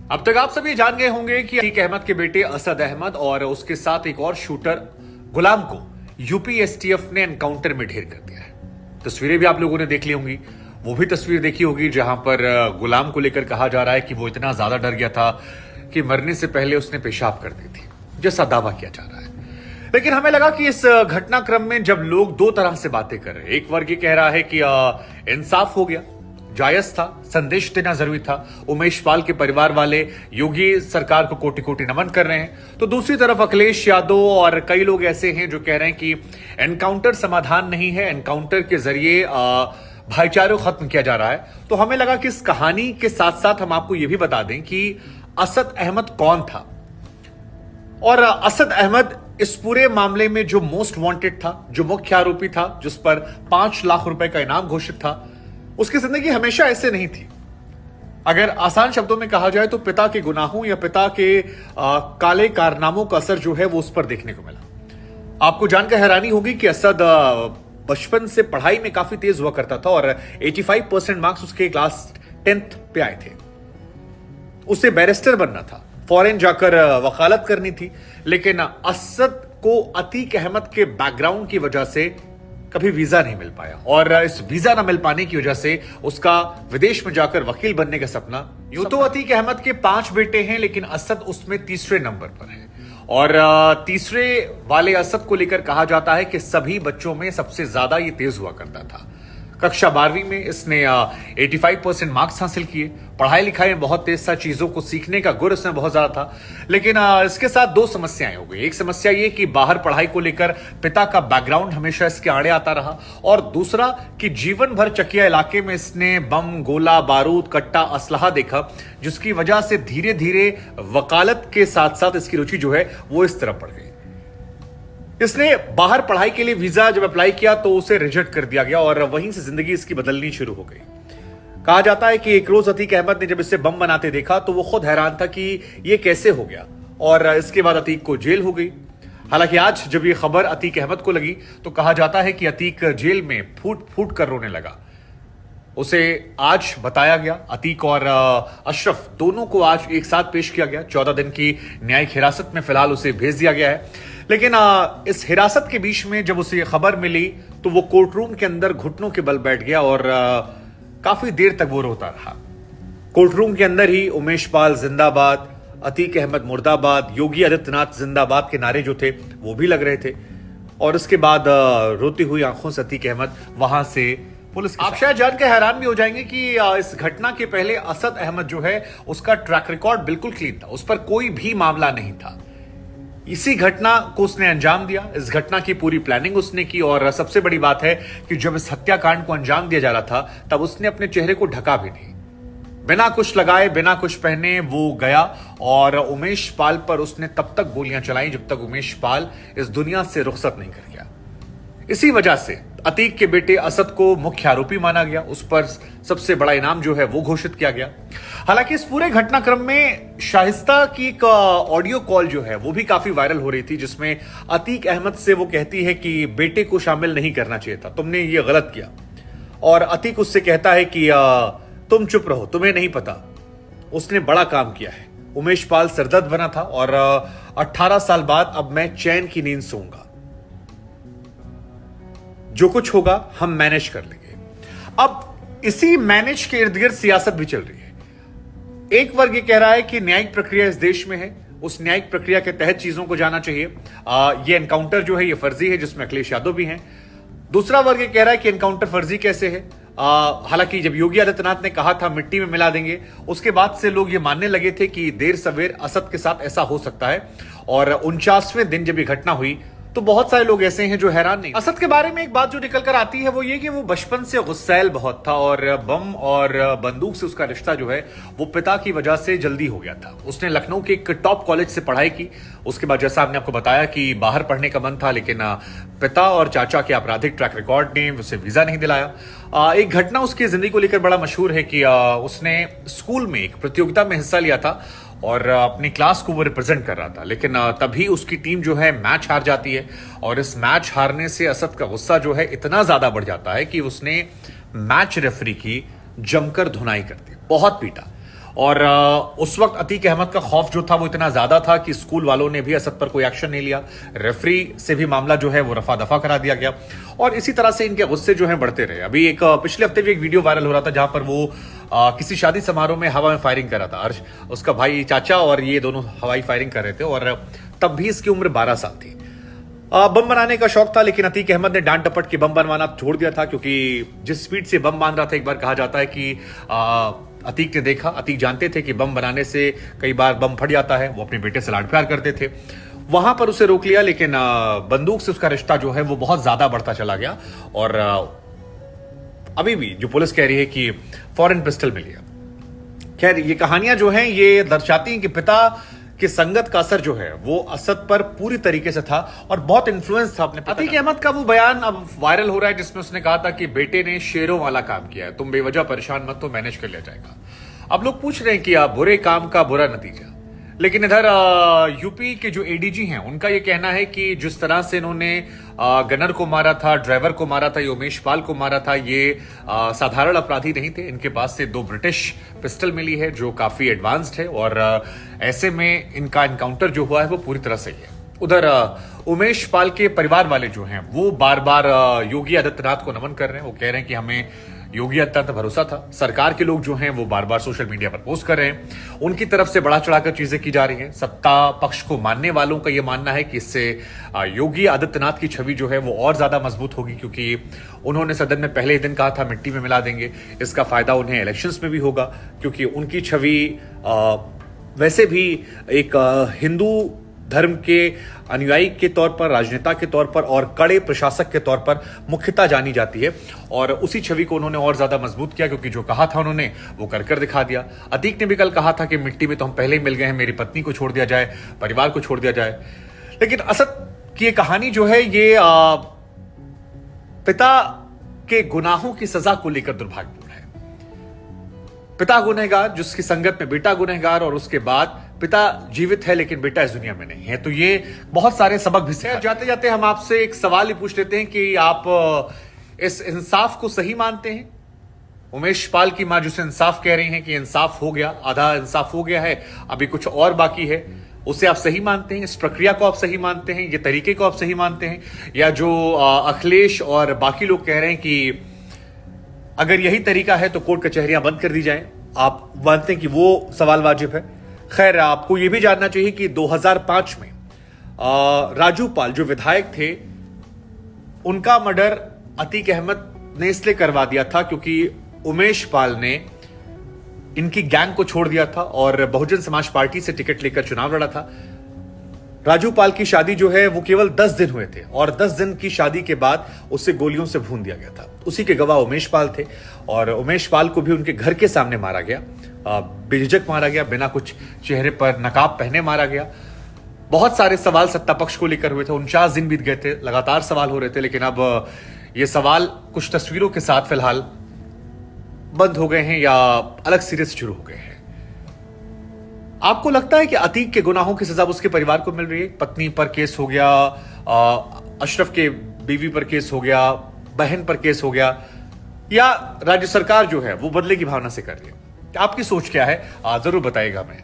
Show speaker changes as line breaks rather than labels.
अब तक आप सभी जान गए होंगे कि अतीक अहमद के बेटे असद अहमद और उसके साथ एक और शूटर गुलाम को यूपी एसटीएफ ने एनकाउंटर में ढेर कर दिया है। तस्वीरें भी आप लोगों ने देख ली होंगी। वो भी तस्वीर देखी होगी जहां पर गुलाम को लेकर कहा जा रहा है कि वो इतना ज्यादा डर गया था कि मरने से पहले उसने पेशाब कर दी थी, जैसा दावा किया जा रहा है। लेकिन हमें लगा कि इस घटनाक्रम में जब लोग दो तरह से बातें कर रहे हैं, एक वर्ग ये कह रहा है कि इंसाफ हो गया, जायज था, संदेश देना जरूरी था, उमेश पाल के परिवार वाले योगी सरकार को कोटि कोटि नमन कर रहे हैं। तो दूसरी तरफ अखिलेश यादव और कई लोग ऐसे हैं जो कह रहे हैं कि एनकाउंटर समाधान नहीं है, एनकाउंटर के जरिए भाईचारे को खत्म किया जा रहा है। तो हमें लगा कि इस कहानी के साथ साथ हम आपको यह भी बता दें कि असद अहमद कौन था। और असद अहमद इस पूरे मामले में जो मोस्ट वांटेड था, जो मुख्य आरोपी था, जिस पर 5 लाख रुपए का इनाम घोषित था, उसकी जिंदगी हमेशा ऐसे नहीं थी। अगर आसान शब्दों में कहा जाए तो पिता के गुनाहों या पिता के काले कारनामों का असर जो है वो उस पर देखने को मिला। आपको जानकर हैरानी होगी कि असद बचपन से पढ़ाई में काफी तेज हुआ करता था और 85% मार्क्स उसके क्लास 10th पे आए थे। उसे बैरिस्टर बनना था, फॉरेन जाकर वकालत करनी थी, लेकिन असद को अतीक अहमद के बैकग्राउंड की वजह से कभी वीजा नहीं मिल पाया और इस वीजा न मिल पाने की वजह से उसका विदेश में जाकर वकील बनने का सपना। यूं तो अतीक अहमद के 5 बेटे हैं, लेकिन असद उसमें तीसरे नंबर पर है। और तीसरे वाले असद को लेकर कहा जाता है कि सभी बच्चों में सबसे ज्यादा ये तेज हुआ करता था। कक्षा 12वीं में इसने 85% मार्क्स हासिल किए। पढ़ाई लिखाई में बहुत तेज था, चीजों को सीखने का गुर इसमें बहुत ज्यादा था। लेकिन इसके साथ 2 समस्याएं हो गई। एक समस्या ये कि बाहर पढ़ाई को लेकर पिता का बैकग्राउंड हमेशा इसके आड़े आता रहा, और दूसरा कि जीवन भर चकिया इलाके में इसने बम, गोला, बारूद, कट्टा, असलहा देखा, जिसकी वजह से धीरे धीरे वकालत के साथ साथ इसकी रुचि जो है वो इस तरफ बढ़ गई। इसने बाहर पढ़ाई के लिए वीजा जब अप्लाई किया तो उसे रिजेक्ट कर दिया गया और वहीं से जिंदगी इसकी बदलनी शुरू हो गई। कहा जाता है कि एक रोज अतीक अहमद ने जब इसे बम बनाते देखा तो वो खुद हैरान था कि ये कैसे हो गया, और इसके बाद अतीक को जेल हो गई। हालांकि आज जब ये खबर अतीक अहमद को लगी तो कहा जाता है कि अतीक जेल में फूट फूट कर रोने लगा। उसे आज बताया गया, अतीक और अशरफ दोनों को आज एक साथ पेश किया गया। 14 दिन की न्यायिक हिरासत में फिलहाल उसे भेज दिया गया है। लेकिन इस हिरासत के बीच में जब उसे खबर मिली तो वो कोर्ट रूम के अंदर घुटनों के बल बैठ गया और काफी देर तक वो रोता रहा। कोर्ट रूम के अंदर ही उमेश पाल जिंदाबाद, अतीक अहमद मुर्दाबाद, योगी आदित्यनाथ जिंदाबाद के नारे जो थे वो भी लग रहे थे। और उसके बाद रोती हुई आंखों से अतीक अहमद वहां से पुलिस। आप शायद जानकर हैरान भी हो जाएंगे कि इस घटना के पहले असद अहमद जो है उसका ट्रैक रिकॉर्ड बिल्कुल क्लीन था, उस पर कोई भी मामला नहीं था। इसी घटना को उसने अंजाम दिया, इस घटना की पूरी प्लानिंग उसने की। और सबसे बड़ी बात है कि जब इस हत्याकांड को अंजाम दिया जा रहा था तब उसने अपने चेहरे को ढका भी नहीं। बिना कुछ लगाए, बिना कुछ पहने वो गया और उमेश पाल पर उसने तब तक गोलियां चलाई जब तक उमेश पाल इस दुनिया से रुखसत नहीं कर गया। इसी वजह से अतीक के बेटे असद को मुख्य आरोपी माना गया, उस पर सबसे बड़ा इनाम जो है वो घोषित किया गया। हालांकि इस पूरे घटनाक्रम में शाइस्ता की एक ऑडियो कॉल जो है वो भी काफी वायरल हो रही थी, जिसमें अतीक अहमद से वो कहती है कि बेटे को शामिल नहीं करना चाहिए था, तुमने ये गलत किया। और अतीक उससे कहता है कि तुम चुप रहो, तुम्हें नहीं पता, उसने बड़ा काम किया है। उमेश पाल सरदर्द बना था और 18 साल बाद अब मैं चैन की नींद सोऊंगा, जो कुछ होगा हम मैनेज कर लेंगे। अब इसी मैनेज के इर्द गिर्द सियासत भी चल रही है। एक वर्ग ये कह रहा है कि न्यायिक प्रक्रिया इस देश में है, उस न्यायिक प्रक्रिया के तहत चीजों को जाना चाहिए। ये एनकाउंटर जो है ये फर्जी है, जिसमें अखिलेश यादव भी हैं। दूसरा वर्ग ये कह रहा है कि एनकाउंटर फर्जी कैसे है। हालांकि जब योगी आदित्यनाथ ने कहा था मिट्टी में मिला देंगे, उसके बाद से लोग ये मानने लगे थे कि देर सवेर असद के साथ ऐसा हो सकता है। और 49वें दिन जब ये घटना हुई तो बहुत सारे लोग ऐसे हैं जो हैरान नहीं। असद के बारे में एक बात जो निकल कर आती है वो ये कि वो बचपन से गुस्सैल बहुत था और बम और बंदूक से उसका रिश्ता जो है वो पिता की वजह से जल्दी हो गया था। उसने लखनऊ के एक टॉप कॉलेज से पढ़ाई की। उसके बाद जैसा आपने आपको बताया कि बाहर पढ़ने का मन था, लेकिन पिता और चाचा के आपराधिक ट्रैक रिकॉर्ड ने उसे वीजा नहीं दिलाया। एक घटना उसकी जिंदगी को लेकर बड़ा मशहूर है कि उसने स्कूल में एक प्रतियोगिता में हिस्सा लिया था और अपनी क्लास को वो रिप्रेजेंट कर रहा था, लेकिन तभी उसकी टीम जो है मैच हार जाती है। और इस मैच हारने से असद का गुस्सा जो है इतना ज्यादा बढ़ जाता है कि उसने मैच रेफरी की जमकर धुनाई कर दी, बहुत पीटा। और उस वक्त अतीक अहमद का खौफ जो था वो इतना ज्यादा था कि स्कूल वालों ने भी असद पर कोई एक्शन नहीं लिया। रेफरी से भी मामला जो है वो रफा दफा करा दिया गया और इसी तरह से इनके गुस्से जो है बढ़ते रहे। अभी एक पिछले हफ्ते भी एक वीडियो वायरल हो रहा था जहां पर वो किसी शादी समारोह में हवा में फायरिंग कर रहा था। अर्श, उसका भाई, चाचा और ये दोनों हवाई फायरिंग कर रहे थे और तब भी इसकी उम्र 12 साल थी। बम बनाने का शौक था, लेकिन अतीक अहमद ने डांट डपट के बम बनवाना छोड़ दिया था, क्योंकि जिस स्पीड से बम बांध रहा था, एक बार कहा जाता है कि अतीक ने देखा, अतीक जानते थे कि बम बनाने से कई बार बम फट जाता है। वो अपने बेटे से लाड प्यार करते थे, वहां पर उसे रोक लिया, लेकिन बंदूक से उसका रिश्ता जो है वो बहुत ज्यादा बढ़ता चला गया और अभी भी जो पुलिस कह रही है कि फॉरेन पिस्टल मिली है। खैर, ये कहानियां जो हैं ये दर्शाती हैं कि पिता कि संगत का असर जो है वो असद पर पूरी तरीके से था और बहुत इन्फ्लुएंस था अपने। अतीक अहमद का वो बयान अब वायरल हो रहा है जिसमें उसने कहा था कि बेटे ने शेरों वाला काम किया है, तुम बेवजह परेशान मत, तो मैनेज कर लिया जाएगा। अब लोग पूछ रहे हैं कि बुरे काम का बुरा नतीजा, लेकिन इधर यूपी के जो एडीजी हैं उनका ये कहना है कि जिस तरह से इन्होंने गनर को मारा था, ड्राइवर को मारा था, ये उमेश पाल को मारा था, ये साधारण अपराधी नहीं थे। इनके पास से 2 ब्रिटिश पिस्टल मिली है जो काफी एडवांस्ड है और ऐसे में इनका एनकाउंटर जो हुआ है वो पूरी तरह सही है। उधर उमेश पाल के परिवार वाले जो हैं वो बार बार योगी आदित्यनाथ को नमन कर रहे हैं। वो कह रहे हैं कि हमें योगी आदित्यनाथ पर भरोसा था। सरकार के लोग जो हैं वो बार बार सोशल मीडिया पर पोस्ट कर रहे हैं, उनकी तरफ से बढ़ा चढ़ाकर चीजें की जा रही हैं। सत्ता पक्ष को मानने वालों का यह मानना है कि इससे योगी आदित्यनाथ की छवि जो है वो और ज्यादा मजबूत होगी, क्योंकि उन्होंने सदन में पहले ही दिन कहा था मिट्टी में मिला देंगे। इसका फायदा उन्हें इलेक्शंस में भी होगा, क्योंकि उनकी छवि वैसे भी एक हिंदू धर्म के अनुयायी के तौर पर, राजनेता के तौर पर और कड़े प्रशासक के तौर पर मुख्यतः जानी जाती है और उसी छवि को उन्होंने और ज्यादा मजबूत किया, क्योंकि जो कहा था उन्होंने वो कर दिखा दिया। अतीक ने भी कल कहा था कि मिट्टी में तो हम पहले ही मिल गए हैं, मेरी पत्नी को छोड़ दिया जाए, परिवार को छोड़ दिया जाए। लेकिन असद की ये कहानी जो है ये पिता के गुनाहों की सजा को लेकर दुर्भाग्यपूर्ण है। पिता गुनहगार, जिसकी संगत में बेटा गुनहगार, और उसके बाद पिता जीवित है लेकिन बेटा इस दुनिया में नहीं है, तो ये बहुत सारे सबक भी सिखाते हैं। जाते जाते हम आपसे एक सवाल ही पूछ लेते हैं कि आप इस इंसाफ को सही मानते हैं? उमेश पाल की मां जिसे इंसाफ कह रही हैं कि इंसाफ हो गया, आधा इंसाफ हो गया है, अभी कुछ और बाकी है, उसे आप सही मानते हैं? इस प्रक्रिया को आप सही मानते हैं? ये तरीके को आप सही मानते हैं? या जो अखिलेश और बाकी लोग कह रहे हैं कि अगर यही तरीका है तो कोर्ट कचहरियां बंद कर दी जाए, आप मानते हैं कि वो सवाल वाजिब है? खैर, आपको यह भी जानना चाहिए कि 2005 में राजू पाल जो विधायक थे, उनका मर्डर अतीक अहमद ने इसलिए करवा दिया था क्योंकि उमेश पाल ने इनकी गैंग को छोड़ दिया था और बहुजन समाज पार्टी से टिकट लेकर चुनाव लड़ा था। राजू पाल की शादी जो है वो केवल 10 दिन हुए थे और 10 दिन की शादी के बाद उसे गोलियों से भून दिया गया था। उसी के गवाह उमेश पाल थे और उमेश पाल को भी उनके घर के सामने मारा गया, बेझिझक मारा गया, बिना कुछ चेहरे पर नकाब पहने मारा गया। बहुत सारे सवाल सत्ता पक्ष को लेकर हुए थे, 49 दिन बीत गए थे, लगातार सवाल हो रहे थे, लेकिन अब ये सवाल कुछ तस्वीरों के साथ फिलहाल बंद हो गए हैं या अलग सिरे से शुरू हो गए हैं। आपको लगता है कि अतीक के गुनाहों की सजा उसके परिवार को मिल रही है? पत्नी पर केस हो गया, अशरफ के बीवी पर केस हो गया, बहन पर केस हो गया, या राज्य सरकार जो है वो बदले की भावना से कर रही है? आपकी सोच क्या है जरूर बताइएगा हमें।